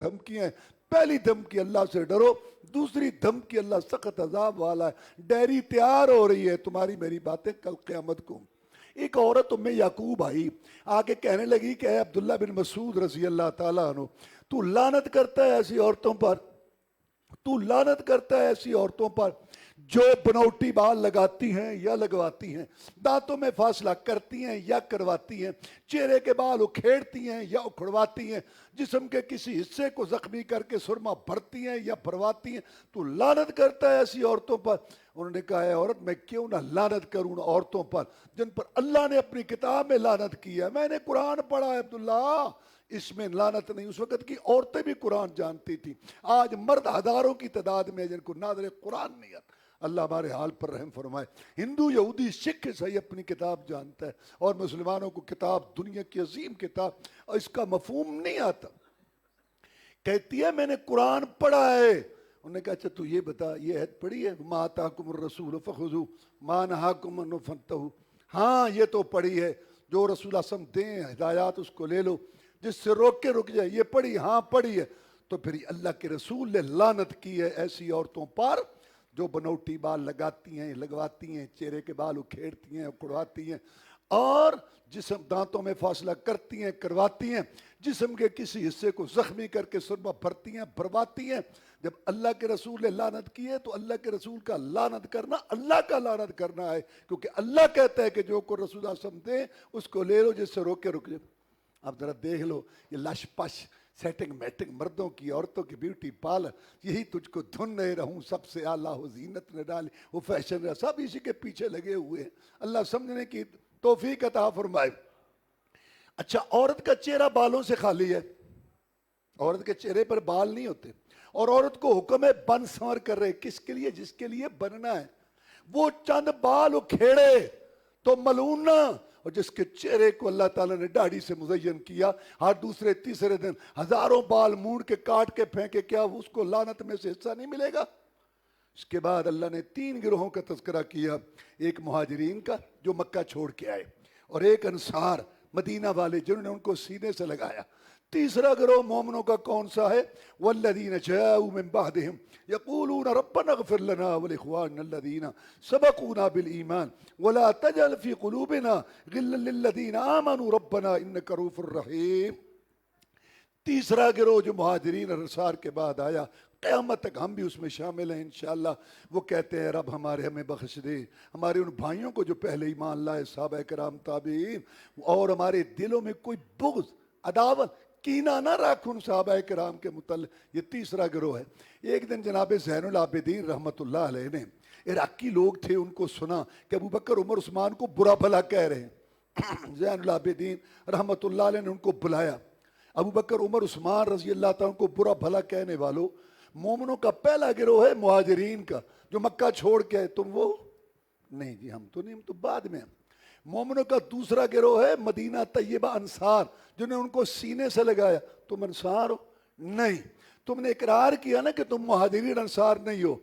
دھمکیاں ہیں. پہلی دھمکی اللہ سے ڈرو, دوسری دھمکی اللہ سخت عذاب والا ہے. ڈیری تیار ہو رہی ہے تمہاری میری باتیں کل قیامت کو. ایک عورت ام یعقوب آئی, آگے کہنے لگی کہ اے عبداللہ بن مسعود رضی اللہ تعالیٰ عنہ, تو لعنت کرتا ہے ایسی عورتوں پر, تو لعنت کرتا ہے ایسی عورتوں پر جو بنوٹی بال لگاتی ہیں یا لگواتی ہیں, دانتوں میں فاصلہ کرتی ہیں یا کرواتی ہیں, چہرے کے بال اکھیڑتی ہیں یا اکھڑواتی ہیں, جسم کے کسی حصے کو زخمی کر کے سرما بھرتی ہیں یا بھرواتی ہیں, تو لعنت کرتا ہے ایسی عورتوں پر. انہوں نے کہا, اے عورت میں کیوں نہ لعنت کروں ان عورتوں پر جن پر اللہ نے اپنی کتاب میں لعنت کی ہے. میں نے قرآن پڑھا ہے عبداللہ, اس میں لعنت نہیں. اس وقت کی عورتیں بھی قرآن جانتی تھی, آج مرد ہزاروں کی تعداد میں جن کو ناظر قرآن نہیں آتا. اللہ ہمارے حال پر رحم فرمائے. ہندو, یہودی, سکھ, عیسائی اپنی کتاب جانتا ہے, اور مسلمانوں کو کتاب, دنیا کی عظیم کتاب, اور اس کا مفہوم نہیں آتا. کہتی ہے میں نے قرآن پڑھا ہے. انہوں نے کہا اچھا تو یہ بتا, یہ عہد پڑھی ہے, ما آتاکم الرسول فخذوہ ما نہاکم عنہ فانتہوا. ہاں یہ تو پڑھی ہے, جو رسول اللہ صلی اللہ علیہ وسلم دیں ہدایات اس کو لے لو, جس سے روک کے رک جائے. یہ پڑھی, ہاں پڑھی ہے. تو پھر اللہ کے رسول نے لعنت کی ہے ایسی عورتوں پر جو بنوٹی بال لگاتی ہیں, لگواتی ہیں, چہرے کے بال اکھیڑتی ہیں, اکھڑواتی ہیں, اور جسم دانتوں میں فاصلہ کرتی ہیں, کرواتی ہیں, جسم کے کسی حصے کو زخمی کر کے سرما بھرتی ہیں, بھرواتی ہیں. جب اللہ کے رسول نے لعنت کی ہے تو اللہ کے رسول کا لعنت کرنا اللہ کا لعنت کرنا ہے, کیونکہ اللہ کہتا ہے کہ جو کو رسول اللہ صلی اللہ علیہ وسلم دیں اس کو لے لو جس سے روک کے رک جائے. اب ذرا دیکھ لو یہ لش پش سیٹنگ میٹنگ مردوں کی, عورتوں کی بیوٹی پارلر, یہی تجھ کو دھن نہیں رہوں سب سے اعلیٰ ہو زینت نے ڈالی, وہ فیشن ہے, سب اسی کے پیچھے لگے ہوئے ہیں. اللہ سمجھنے کی توفیق عطا فرمائے. اچھا, عورت کا چہرہ بالوں سے خالی ہے, عورت کے چہرے پر بال نہیں ہوتے, اور عورت کو حکم ہے بن سنور کر رہے. کس کے لیے؟ جس کے لیے بننا ہے. وہ چند بال اکھیڑے تو ملعون نہ, اور جس کے چہرے کو اللہ تعالیٰ نے داڑھی سے مزین کیا, ہر دوسرے تیسرے دن ہزاروں بال مونڈ کے کاٹ کے پھینکے, کیا اس کو لعنت میں سے حصہ نہیں ملے گا؟ اس کے بعد اللہ نے 3 گروہوں کا تذکرہ کیا, ایک مہاجرین کا جو مکہ چھوڑ کے آئے, اور ایک انصار مدینہ والے جنہوں نے ان کو سینے سے لگایا. تیسرا گروہ مومنوں کا کون سا ہے؟ والذین جاءوا من بعدهم یقولون ربنا اغفر لنا ولاخواننا الذین سبقونا بالایمان ولا تجعل فی قلوبنا غلا للذین آمنوا ربنا انک رؤوف رحیم. تیسرا گروہ جو مہاجرین اور انصار کے بعد آیا, قیامت تک ہم بھی اس میں شامل ہیں انشاءاللہ. وہ کہتے ہیں رب ہمارے ہمیں بخش دے, ہمارے ان بھائیوں کو جو پہلے ایمان لائے, صحابہ کرام, تابعین, اور ہمارے دلوں میں کوئی بغض, عداوت, کینہ نہ رکھ ان صحابہ کرام کے متعلق. یہ تیسرا گروہ ہے. ایک دن جناب زین العابدین رحمۃ اللہ علیہ نے, عراقی لوگ تھے, ان کو سنا کہ ابو بکر عمر عثمان کو برا بھلا کہہ رہے ہیں. زین العابدین رحمۃ اللہ علیہ نے ان کو بلایا. ابو بکر عمر عثمان رضی اللہ تعالیٰ کو برا بھلا کہنے والوں, مومنوں کا پہلا گروہ ہے مہاجرین کا جو مکہ چھوڑ کے آئے. تم وہ نہیں جی, ہم تو نہیں, ہم تو بعد میں. مومنوں کا دوسرا گروہ ہے مدینہ طیبہ انصار, جنہوں نے ان کو سینے سے لگایا. تم انصار ہو؟ نہیں. تم نے اقرار کیا نا کہ تم مہاجرین انصار نہیں ہو.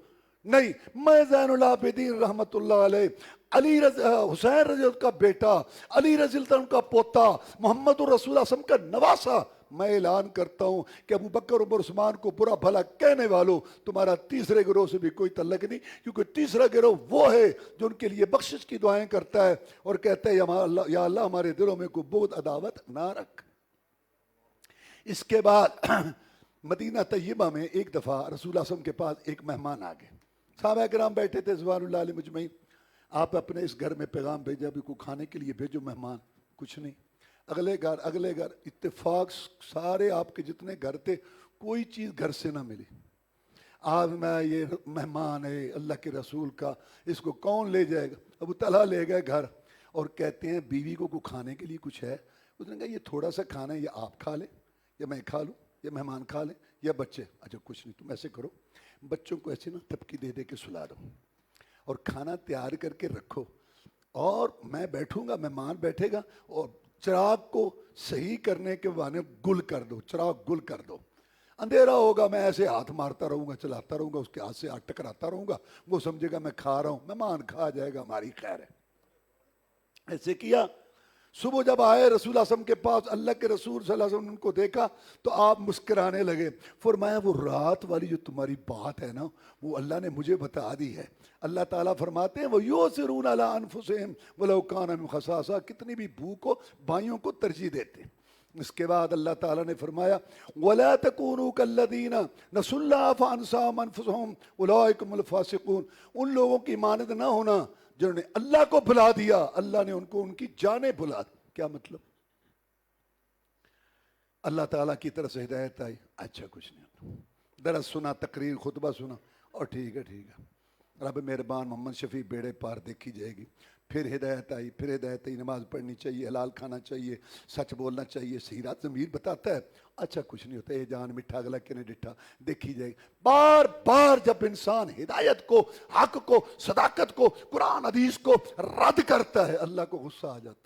نہیں, میں زین العابدین رحمت اللہ علیہ, علی حسین رضی اللہ کا بیٹا, علی رضی اللہ کا پوتا, محمد الرسول اللہ صلی اللہ علیہ وسلم کا نواسا, میں اعلان کرتا ہوں کہ ابو بکر عمر عثمان کو برا بھلا کہنے والوں, تمہارا تیسرے گروہ سے بھی کوئی تعلق نہیں, کیونکہ تیسرا گروہ وہ ہے جو ان کے لیے بخشش کی دعائیں کرتا ہے اور کہتا ہے یا اللہ ہمارے دلوں میں کوئی بغض, عداوت نہ رکھ. اس کے بعد مدینہ طیبہ میں ایک دفعہ رسول اللہ صلی اللہ علیہ وسلم کے پاس ایک مہمان آ گئے. صحابہ کرام بیٹھے تھے رضوان اللہ علیہ مجمعین. آپ اپنے اس گھر میں پیغام بھیجا, ابھی کو کھانے کے لیے بھیجو مہمان, کچھ نہیں. اگلے گھر اتفاق سارے آپ کے جتنے گھر تھے کوئی چیز گھر سے نہ ملی. آج میں یہ مہمان ہے اللہ کے رسول کا, اس کو کون لے جائے گا؟ ابو طلحہ لے گئے گھر, اور کہتے ہیں بیوی کو کھانے کے لیے کچھ ہے؟ اس نے کہا یہ تھوڑا سا کھانا ہے, یا آپ کھا لیں یا میں کھا لوں, یا مہمان کھا لیں یا بچے. اچھا کچھ نہیں, تم ایسے کرو, بچوں کو ایسے نا تھپکی دے دے کے سلا دو, اور کھانا تیار کر کے رکھو, اور میں بیٹھوں گا, مہمان بیٹھے گا, اور چراغ کو صحیح کرنے کے بہانے گل کر دو, چراغ گل کر دو. اندھیرا ہوگا, میں ایسے ہاتھ مارتا رہوں گا, چلاتا رہوں گا, اس کے ہاتھ سے ہاتھ ٹکراتا رہوں گا, وہ سمجھے گا میں کھا رہا ہوں, مہمان کھا جائے گا, ہماری خیر ہے. ایسے کیا. صبح جب آئے رسول اعظم کے پاس، اللہ کے رسول صلی اللہ علیہ وسلم نے ان کو دیکھا تو آپ مسکرانے لگے. فرمایا وہ رات والی جو تمہاری بات ہے نا، وہ اللہ نے مجھے بتا دی ہے. اللہ تعالیٰ فرماتے ہیں وَيُؤْثِرُونَ عَلَىٰ أَنفُسِهِمْ وَلَوْ كَانَ بِهِمْ خَصَاصَةٌ، کتنی بھی بھوک ہو بھائیوں کو ترجیح دیتے. اس کے بعد اللہ تعالیٰ نے فرمایا وَلَا تَكُونُوا كَالَّذِينَ نَسُوا اللَّهَ فَأَنسَاهُمْ أَنفُسَهُمْ أُولَٰئِكَ هُمُ الْفَاسِقُونَ. ان لوگوں کی مانند نہ ہونا جنہوں نے اللہ کو بھلا دیا، اللہ نے ان کو ان کی جانیں بھلا دی. کیا مطلب؟ اللہ تعالیٰ کی طرف سے ہدایت آئی، اچھا کچھ نہیں، درس سنا، تقریر خطبہ سنا، اور ٹھیک ہے رب مہربان، محمد شفیع بیڑے پار دیکھی جائے گی. پھر ہدایت آئی، نماز پڑھنی چاہیے، حلال کھانا چاہیے، سچ بولنا چاہیے، سیرات ضمیر بتاتا ہے. اچھا کچھ نہیں ہوتا، یہ جان مٹھا گلا کے نہیں ڈٹھا، دیکھی جائے گی. بار بار جب انسان ہدایت کو، حق کو، صداقت کو، قرآن حدیث کو رد کرتا ہے، اللہ کو غصہ آ جاتا.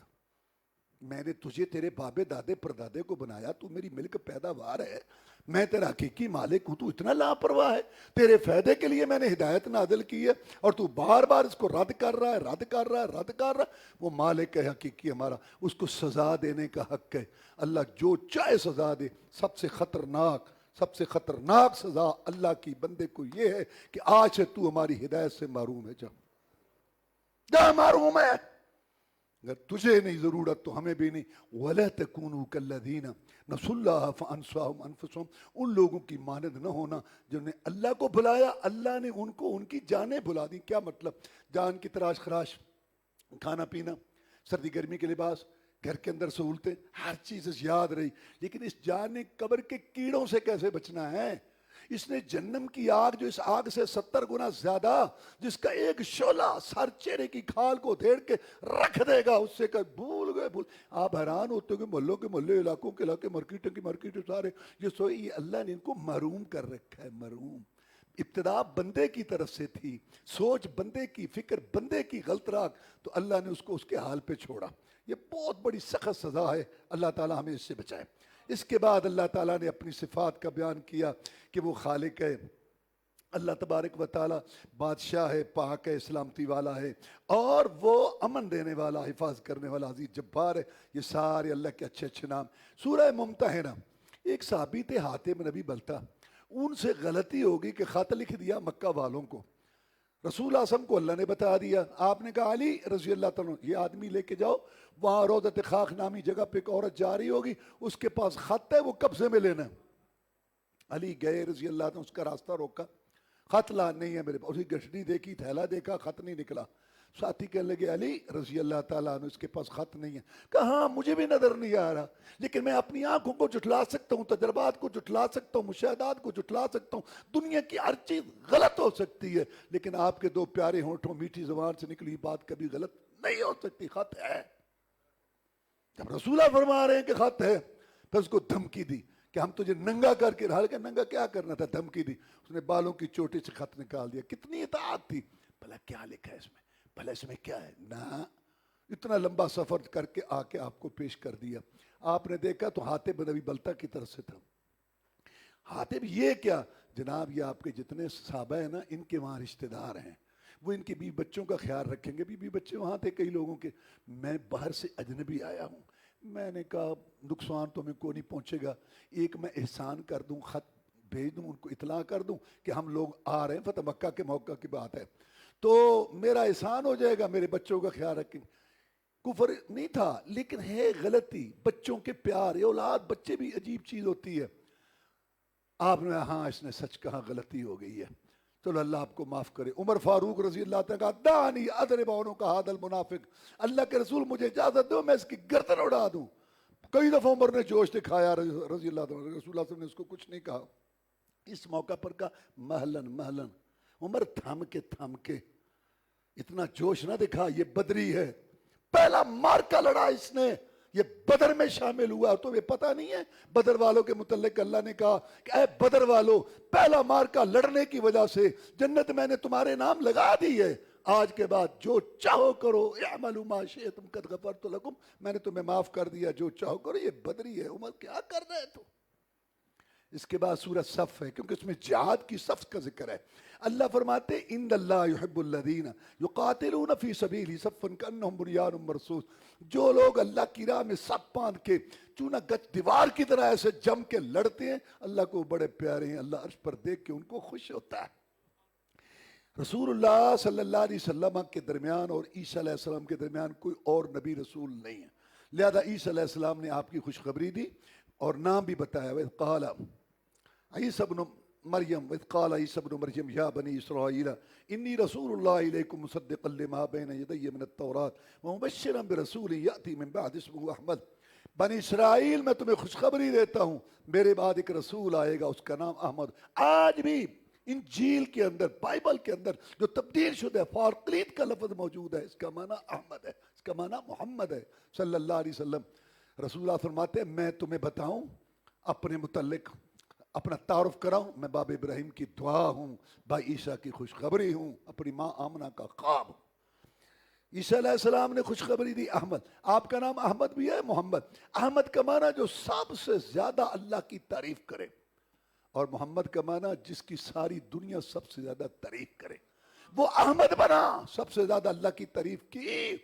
میں نے تجھے تیرے بابے دادے پردادے کو بنایا، تو میری ملک پیداوار ہے، میں تیرا حقیقی مالک ہوں، تو اتنا لاپرواہ ہے. تیرے فائدے کے لیے میں نے ہدایت نازل کی ہے اور تو بار بار اس کو رد کر رہا ہے. وہ مالک ہے حقیقی ہمارا، اس کو سزا دینے کا حق ہے. اللہ جو چاہے سزا دے. سب سے خطرناک سزا اللہ کی بندے کو یہ ہے کہ آج سے تو ہماری ہدایت سے محروم ہے. جا محروم ہے. اگر تجھے نہیں ضرورت تو ہمیں بھی نہیں. وَلَا تَكُونُوا كَالَّذِينَ نَسُوا اللَّهَ فَأَنسَاهُمْ أَنفُسَهُمْ. ان لوگوں کی مانند نہ ہونا جنہوں نے اللہ کو بھلایا، اللہ نے ان کو ان کی جانیں بھلا دی. کیا مطلب؟ جان کی تراش خراش، کھانا پینا، سردی گرمی کے لباس، گھر کے اندر سہولتیں، ہر چیز یاد رہی. لیکن اس جان نے قبر کے کیڑوں سے کیسے بچنا ہے؟ اس نے جہنم کی آگ، جو اس آگ سے 70 گنا زیادہ، جس کا ایک شعلہ سر چہرے کی کھال کو دھیڑ کے رکھ دے گا، اس سے کہ بھول گئے. آپ حیران ہوتے کہ محلوں کے محلے، علاقوں کے علاقے، مارکیٹوں کی مارکیٹیں، سارے یہ سوئی اللہ نے ان کو محروم کر رکھا ہے. محروم. ابتدا بندے کی طرف سے تھی، سوچ بندے کی، فکر بندے کی غلط راک، تو اللہ نے اس کو اس کے حال پہ چھوڑا. یہ بہت بڑی سخت سزا ہے. اللہ تعالیٰ ہمیں اس سے بچائے. اس کے بعد اللہ تعالیٰ نے اپنی صفات کا بیان کیا کہ وہ خالق ہے. اللہ تبارک و تعالیٰ بادشاہ ہے، پاک ہے، سلامتی والا ہے، اور وہ امن دینے والا، حفاظت کرنے والا، عزیز جبار ہے. یہ سارے اللہ کے اچھے اچھے نام. سورہ ممتحنہ، ایک صحابی تھے حاتم نبی بلتا، ان سے غلطی ہوگی کہ خط لکھ دیا مکہ والوں کو. رسول اعظم کو اللہ نے بتا دیا. آپ نے کہا علی رضی اللہ تعالیٰ یہ آدمی لے کے جاؤ، وہاں روضۃ خاک نامی جگہ پہ ایک عورت جا رہی ہوگی، اس کے پاس خط ہے، وہ قبضے میں لینا. علی گئے رضی اللہ عنہ، اس کا راستہ روکا، خط لا نہیں ہے میرے پاس. اسی گھٹنی دیکھی، تھیلا دیکھا، خط نہیں نکلا. ساتھی کہنے لگے علی رضی اللہ تعالیٰ عنہ اس کے پاس خط نہیں ہے. کہا ہاں مجھے بھی نظر نہیں آ رہا، لیکن میں اپنی آنکھوں کو جھٹلا سکتا ہوں، تجربات کو جھٹلا سکتا ہوں، مشاہدات کو جھٹلا سکتا ہوں. دنیا کی ہر چیز غلط ہو سکتی ہے، لیکن آپ کے دو پیارے ہونٹوں، میٹھی زبان سے نکلی بات کبھی غلط نہیں ہو سکتی. خط ہے. جب رسولہ فرما رہے ہیں کہ خط ہے، پھر اس کو دھمکی دی کہ ہم تجھے ننگا کر کے، حالانکہ ننگا کیا کرنا تھا، دھمکی دی. اس نے بالوں کی چوٹی سے خط نکال دیا. کتنی اطاعت تھی. بھلا کیا لکھا ہے اس میں، بھلا اس میں کیا ہے؟ نہ اتنا لمبا سفر کر کے آ کے آپ کو پیش کر دیا. آپ نے دیکھا تو حاتم بن ابی بلتہ کی طرف سے تھا. حاتم یہ کیا جناب، یہ آپ کے جتنے صحابہ ہیں نا، ان کے وہاں رشتہ دار ہیں، وہ ان کے بیوی بچوں کا خیال رکھیں گے. بیوی بچے وہاں تھے کئی لوگوں کے. میں باہر سے اجنبی آیا ہوں. میں نے کہا نقصان تو ہمیں کو نہیں پہنچے گا، ایک میں احسان کر دوں، خط بھیج دوں، ان کو اطلاع کر دوں کہ ہم لوگ آ رہے ہیں، فتح مکہ کے موقع کی بات ہے، تو میرا احسان ہو جائے گا، میرے بچوں کا خیال رکھیں. کفر نہیں تھا، لیکن ہے غلطی. بچوں کے پیار، یہ اولاد، بچے بھی عجیب چیز ہوتی ہے. آپ نے ہاں اس نے سچ کہا، غلطی ہو گئی ہے، چلو اللہ آپ کو معاف کرے. عمر فاروق رضی اللہ تعالیٰ کہا دانی اضرب عنق ھذا المنافق، اللہ کے رسول مجھے اجازت دو میں اس کی گردن اڑا دوں. کئی دفعہ عمر نے جوش دکھایا رضی اللہ تعالیٰ، رسول اللہ صلی اللہ علیہ وسلم نے اس کو کچھ نہیں کہا. اس موقع پر کہا محلن محلن، عمر تھم کے اتنا جوش نہ دکھا، یہ بدری ہے، پہلا مارکا لڑا اس نے، یہ بدر میں شامل ہوا. تو یہ پتہ نہیں ہے بدر والوں کے متعلق اللہ نے کہا کہ اے بدر والو، پہلا مارکا لڑنے کی وجہ سے جنت میں نے تمہارے نام لگا دی ہے، آج کے بعد جو چاہو کرو، اعملوا ما شئتم قد غفرت لکم، میں نے تمہیں معاف کر دیا، جو چاہو کرو. یہ بدری ہے. عمر کیا کر رہے تو اس کے بعد سورہ صف ہے کیونکہ اس میں جہاد کی صف کا ذکر ہے. اللہ فرماتے ان اللہ یحب الذین یقاتلون فی سبیلہ صفا کانہم بنیان مرصوص. جو لوگ اللہ کی راہ میں صف باندھ کے چونہ گچ دیوار کی طرح ایسے جم کے لڑتے ہیں اللہ کو بڑے پیارے ہیں. اللہ عرش پر دیکھ کے ان کو خوش ہوتا ہے. رسول اللہ صلی اللہ علیہ وسلم کے درمیان اور عیسیٰ علیہ السلام کے درمیان کوئی اور نبی رسول نہیں ہے. لہذا عیسیٰ علیہ السلام نے آپ کی خوشخبری دی اور نام بھی بتایا. وَإِذْ قَالَ عیسیٰ ابن مریم وَإِذْ قَالَ عیسیٰ ابن مریم یا بنی اسرائیل انی رسول اللہ علیکم مصدقا لما بین یدی من التوراۃ ومبشرا برسول یأتی من بعد اسمہ احمد. بنی اسرائیل میں تمہیں خوشخبری دیتا ہوں میرے بعد ایک رسول آئے گا اس کا نام احمد. آج بھی انجیل کے اندر بائبل کے اندر جو تبدیل شدہ ہے فارقلیت کا لفظ موجود ہے. اس کا معنی احمد ہے, اس کا معنی محمد ہے صلی اللہ علیہ وسلم. رسول اللہ فرماتے ہیں میں تمہیں بتاؤں اپنے متعلق اپنا تعارف کراؤں. میں باب ابراہیم کی دعا ہوں, بھائی عیسیٰ کی خوشخبری ہوں, اپنی ماں آمنہ کا خواب ہوں. عیسیٰ علیہ السلام نے خوشخبری دی احمد. آپ کا نام احمد بھی ہے محمد. احمد کا معنی جو سب سے زیادہ اللہ کی تعریف کرے اور محمد کا معنی جس کی ساری دنیا سب سے زیادہ تعریف کرے. وہ احمد بنا, سب سے زیادہ اللہ کی تعریف کی.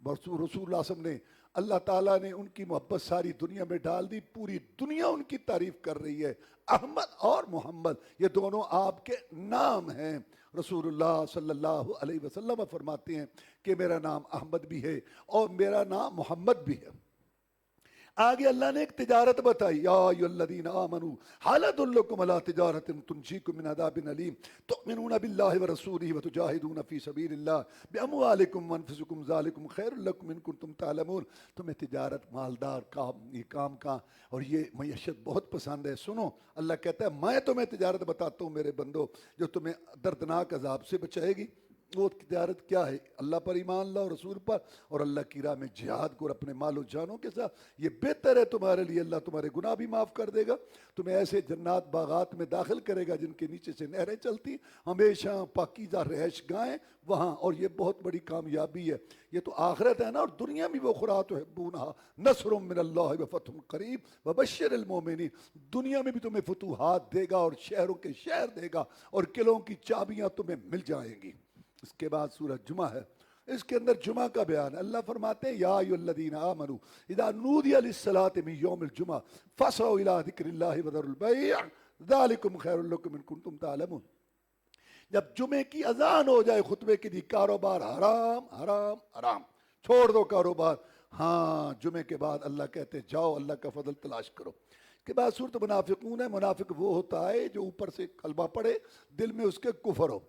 رسول اللہ صلی اللہ علیہ وسلم نے اللہ تعالیٰ نے ان کی محبت ساری دنیا میں ڈال دی. پوری دنیا ان کی تعریف کر رہی ہے. احمد اور محمد یہ دونوں آپ کے نام ہیں. رسول اللہ صلی اللہ علیہ وسلم فرماتے ہیں کہ میرا نام احمد بھی ہے اور میرا نام محمد بھی ہے. آگے اللہ نے ایک تجارت بتائی. یا ایھا الذین آمنوا ھل ادلکم علی تجارۃ تنجیکم من عذاب علیم تؤمنون باللہ ورسولہ وتجاہدون فی سبیل اللہ باموالکم وانفسکم ذالکم خیر لکم ان کنتم تعلمون. تمہیں تجارت مالدار کام, یہ کام کا اور یہ معیشت بہت پسند ہے. سنو, اللہ کہتا ہے میں تمہیں تجارت بتاتا ہوں میرے بندو جو تمہیں دردناک عذاب سے بچائے گی. وہ تجارت کیا ہے؟ اللہ پر ایمان لاؤ, رسول پر, اور اللہ کی راہ میں جہاد کو اپنے مال و جانوں کے ساتھ. یہ بہتر ہے تمہارے لیے, اللہ تمہارے گناہ بھی معاف کر دے گا. تمہیں ایسے جنات باغات میں داخل کرے گا جن کے نیچے سے نہریں چلتی, ہمیشہ پاکیزہ رہائش گاہیں وہاں. اور یہ بہت بڑی کامیابی ہے. یہ تو آخرت ہے نا, اور دنیا میں وہ خورات تحبونہا نصر من اللہ وفتح قریب وبشر المومنین. دنیا میں بھی تمہیں فتوحات دے گا اور شہروں کے شہر دے گا اور قلعوں کی چابیاں تمہیں مل جائیں گی. اس کے بعد سورہ جمعہ ہے, اس کے اندر جمعہ کا بیان. اللہ فرماتے ہیں یا ایھا الذین آمنوا اذا نودی للصلاۃ من یوم الجمعہ فاسعوا الی ذکر اللہ وذروا البیع ذالکم خیر لکم ان کنتم تعلمون. جب جمعے کی اذان ہو جائے خطبے کی دی, کاروبار حرام حرام حرام, چھوڑ دو کاروبار. ہاں, جمعے کے بعد اللہ کہتے ہیں جاؤ اللہ کا فضل تلاش کرو. اس کے بعد سورۃ منافقون ہے. منافق وہ ہوتا ہے جو اوپر سے کلمہ پڑھے دل میں اس کے کفر ہو.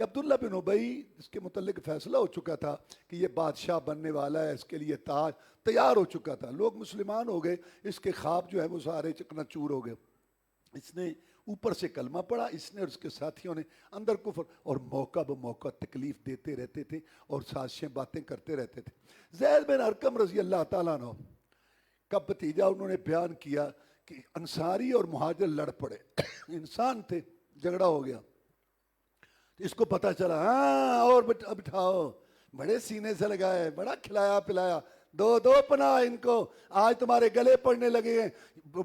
عبداللہ بن ابی اس کے متعلق فیصلہ ہو چکا تھا کہ یہ بادشاہ بننے والا ہے, اس کے لیے تاج تیار ہو چکا تھا. لوگ مسلمان ہو گئے, اس کے خواب جو ہے وہ سارے چکنا چور ہو گئے. اس نے اوپر سے کلمہ پڑھا, اس نے اور اس کے ساتھیوں نے اندر کفر, اور موقع بموقع تکلیف دیتے رہتے تھے اور سازشیں باتیں کرتے رہتے تھے. زید بن ارقم رضی اللہ تعالیٰ عنہ کا بھتیجا, انہوں نے بیان کیا کہ انصاری اور مہاجر لڑ پڑے. انسان تھے, جھگڑا ہو گیا. اس کو پتا چلا, ہاں اور بٹھاؤ, بڑے سینے سے لگائے, بڑا کھلایا پلایا, دو پناہ ان کو, آج تمہارے گلے پڑنے لگے ہیں.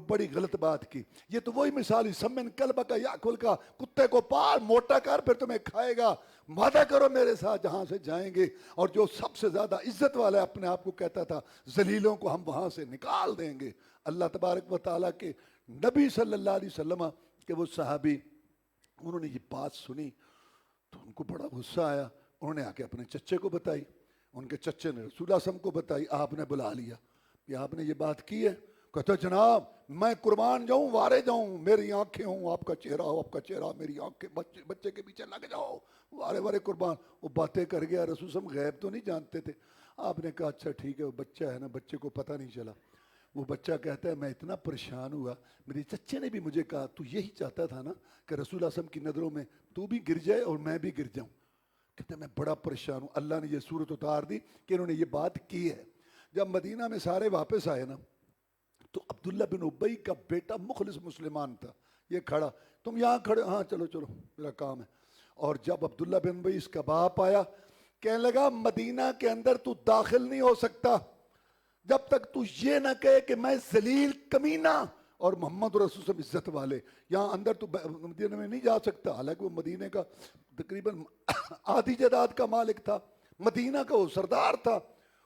بڑی غلط بات کی. یہ تو وہی مثال, سمن کلبہ کا یاکل کا, کتے کو پال موٹا کر پھر تمہیں کھائے گا. وعدہ کرو میرے ساتھ جہاں سے جائیں گے, اور جو سب سے زیادہ عزت والا ہے اپنے آپ کو کہتا تھا ذلیلوں کو ہم وہاں سے نکال دیں گے. اللہ تبارک و تعالیٰ کے نبی صلی اللہ علیہ وسلم کے وہ صحابی, انہوں نے یہ بات سنی تو ان کو بڑا غصہ آیا. انہوں نے آ کے اپنے چچے کو بتائی, ان کے چچے نے رسول اللہ صلی اللہ علیہ وسلم کو بتائی. آپ نے بلا لیا کہ آپ نے یہ بات کی ہے. کہتا جناب میں قربان جاؤں, وارے جاؤں, میری آنکھیں ہوں, آپ کا چہرہ ہو, آپ کا چہرہ میری آنکھیں, بچے کے پیچھے لگ جاؤ, وارے قربان. وہ باتیں کر گیا. رسول صلی اللہ علیہ وسلم غیب تو نہیں جانتے تھے. آپ نے کہا اچھا ٹھیک ہے, وہ بچہ ہے نا, بچے کو پتہ نہیں چلا. وہ بچہ کہتا ہے میں اتنا پریشان ہوا, میرے چچے نے بھی مجھے کہا تو یہی چاہتا تھا نا کہ رسول اللہ صلی اللہ علیہ وسلم کی نظروں میں تو بھی گر جائے اور میں بھی گر جاؤں. کہتے ہیں میں بڑا پریشان ہوں. اللہ نے یہ صورت اتار دی کہ انہوں نے یہ بات کی ہے. جب مدینہ میں سارے واپس آئے نا تو عبداللہ بن ابی کا بیٹا مخلص مسلمان تھا, یہ کھڑا, تم یہاں کھڑے, ہاں چلو چلو میرا کام ہے. اور جب عبداللہ بن ابی اس کا باپ آیا, کہنے لگا مدینہ کے اندر تو داخل نہیں ہو سکتا جب تک تو یہ نہ کہے کہ میں ذلیل کمینہ اور محمد رسول صلی عزت والے، یہاں اندر تو مدینہ میں نہیں جا سکتا، حالانکہ وہ مدینہ کا تقریباً آدھی جائیداد کا مالک تھا، مدینہ کا وہ سردار تھا.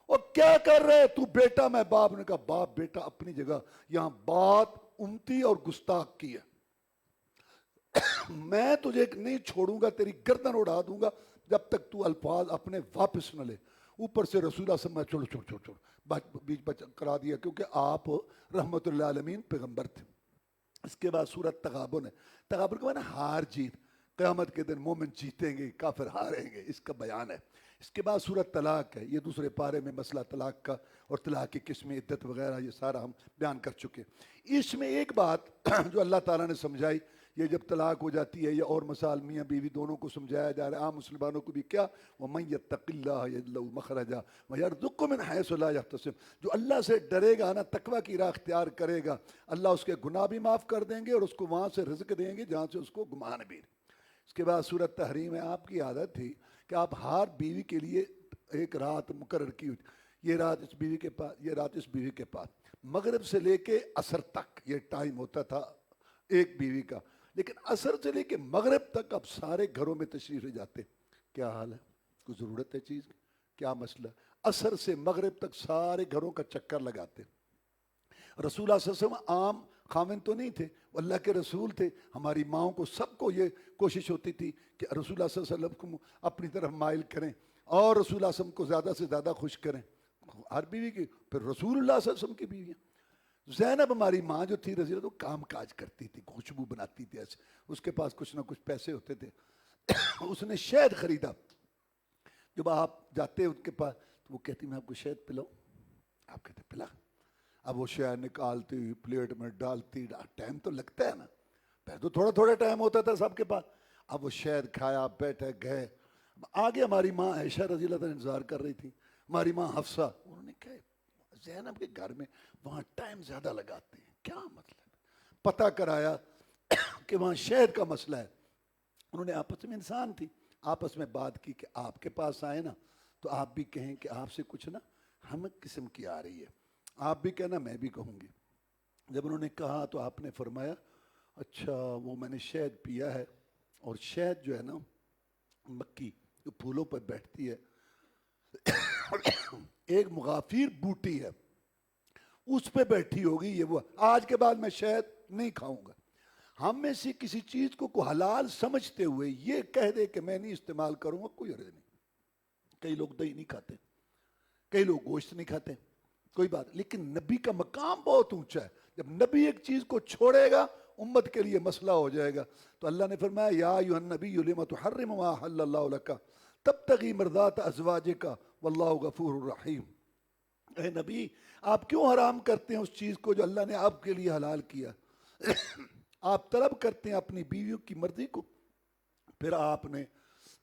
اور کیا کر رہے تو بیٹا؟ میں باپ نے کہا باپ بیٹا اپنی جگہ، یہاں بات امتی اور گستاخ کی ہے، میں تجھے نہیں چھوڑوں گا، تیری گردن اڑا دوں گا جب تک تو الفاظ اپنے واپس نہ لے. اوپر سے رسول اللہ صلی اللہ علیہ وسلم چھوڑ بیچ بچ کرا دیا، کیونکہ آپ رحمت اللہ عالمین پیغمبر تھے. اس کے بعد سورت تغابن ہے. تغابن کا معنی ہار جیت، قیامت کے دن مومن جیتیں گے کافر ہاریں گے، اس کا بیان ہے. اس کے بعد سورت طلاق ہے، یہ دوسرے پارے میں مسئلہ طلاق کا اور طلاق کی قسمیں، عدت وغیرہ یہ سارا ہم بیان کر چکے. اس میں ایک بات جو اللہ تعالیٰ نے سمجھائی، یہ جب طلاق ہو جاتی ہے یا اور مسائل میاں بیوی دونوں کو سمجھایا جا رہا ہے، عام مسلمانوں کو بھی، کیا وَمَن يَتَّقِ اللَّهَ يَجْعَل لَهُ مَخْرَجًا وَيَرْزُقْهُ مِنْ حَيْثُ لَا يَحْتَسِبُ. جو اللہ سے ڈرے گا نا، تقوی کی راہ اختیار کرے گا، اللہ اس کے گناہ بھی معاف کر دیں گے اور اس کو وہاں سے رزق دیں گے جہاں سے اس کو گمان بھی. اس کے بعد سورت تحریم ہے. آپ کی عادت تھی کہ آپ ہر بیوی کے لیے ایک رات مقرر کی، یہ رات اس بیوی کے پاس، یہ رات اس بیوی کے پاس. مغرب سے لے کے عصر تک یہ ٹائم ہوتا تھا ایک بیوی کا، لیکن عصر سے لے کے مغرب تک اب سارے گھروں میں تشریف لے جاتے. کیا حال ہے؟ کوئی ضرورت ہے چیز؟ کیا مسئلہ؟ عصر سے مغرب تک سارے گھروں کا چکر لگاتے. رسول اللہ صلی اللہ علیہ وسلم عام خامن تو نہیں تھے، وہ اللہ کے رسول تھے. ہماری ماؤں کو سب کو یہ کوشش ہوتی تھی کہ رسول اللہ صلی اللہ علیہ وسلم کو اپنی طرف مائل کریں اور رسول اللہ صلی اللہ علیہ وسلم کو زیادہ سے زیادہ خوش کریں. ہر بیوی کی، پھر رسول اللہ صلی اللہ علیہ وسلم کی بیویاں. زینب ہماری ماں جو تھی رضی اللہ، وہ کام کاج کرتی تھی، خوشبو بناتی تھی ایسے، اس کے پاس کچھ نہ کچھ پیسے ہوتے تھے. اس نے شہد خریدا. جب آپ جاتے ان کے پاس تو وہ کہتی میں آپ کو شہد پلاؤں، آپ کہتے پلا. اب وہ شہد نکالتی، پلیٹ میں ڈالتی، ٹائم تو لگتا ہے نا، پہلے تو تھوڑا تھوڑا ٹائم ہوتا تھا سب کے پاس. اب وہ شہد کھایا، بیٹھے گئے. آگے ہماری ماں عائشہ رضی اللہ عنہا انتظار کر رہی تھی، ہماری ماں حفصہ. انہوں نے کہا زینب کے گھر میں وہاں ٹائم زیادہ لگاتے ہیں، کیا مطلب؟ پتہ کرایا کہ وہاں شہد کا مسئلہ ہے. انہوں نے آپس میں، انسان تھی، آپس میں بات کی کہ آپ کے پاس آئے نا تو آپ بھی کہیں کہ آپ سے کچھ نا ہم قسم کی آ رہی ہے، آپ بھی کہنا میں بھی کہوں گی. جب انہوں نے کہا تو آپ نے فرمایا اچھا وہ میں نے شہد پیا ہے، اور شہد جو ہے نا مکھی جو پھولوں پر بیٹھتی ہے، ایک مغافیر بوٹی ہے اس پہ بیٹھی ہوگی، یہ وہ آج کے بعد میں شہد نہیں کھاؤں گا. ہم میں سے کسی چیز کو حلال سمجھتے ہوئے یہ کہہ دے کہ میں نہیں استعمال کروں گا، کوئی حرج نہیں. کئی لوگ دہی نہیں کھاتے، کئی لوگ گوشت نہیں کھاتے، کوئی بات، لیکن نبی کا مقام بہت اونچا ہے. جب نبی ایک چیز کو چھوڑے گا امت کے لیے مسئلہ ہو جائے گا. تو اللہ نے فرمایا یا ایھا النبی لم تحرم ما احل اللہ لک تبتغی مرضات ازواجک واللہ غفور الرحیم. اے نبی آپ کیوں حرام کرتے ہیں اس چیز کو جو اللہ نے آپ کے لیے حلال کیا؟ آپ طلب کرتے ہیں اپنی بیویوں کی مرضی کو. پھر آپ نے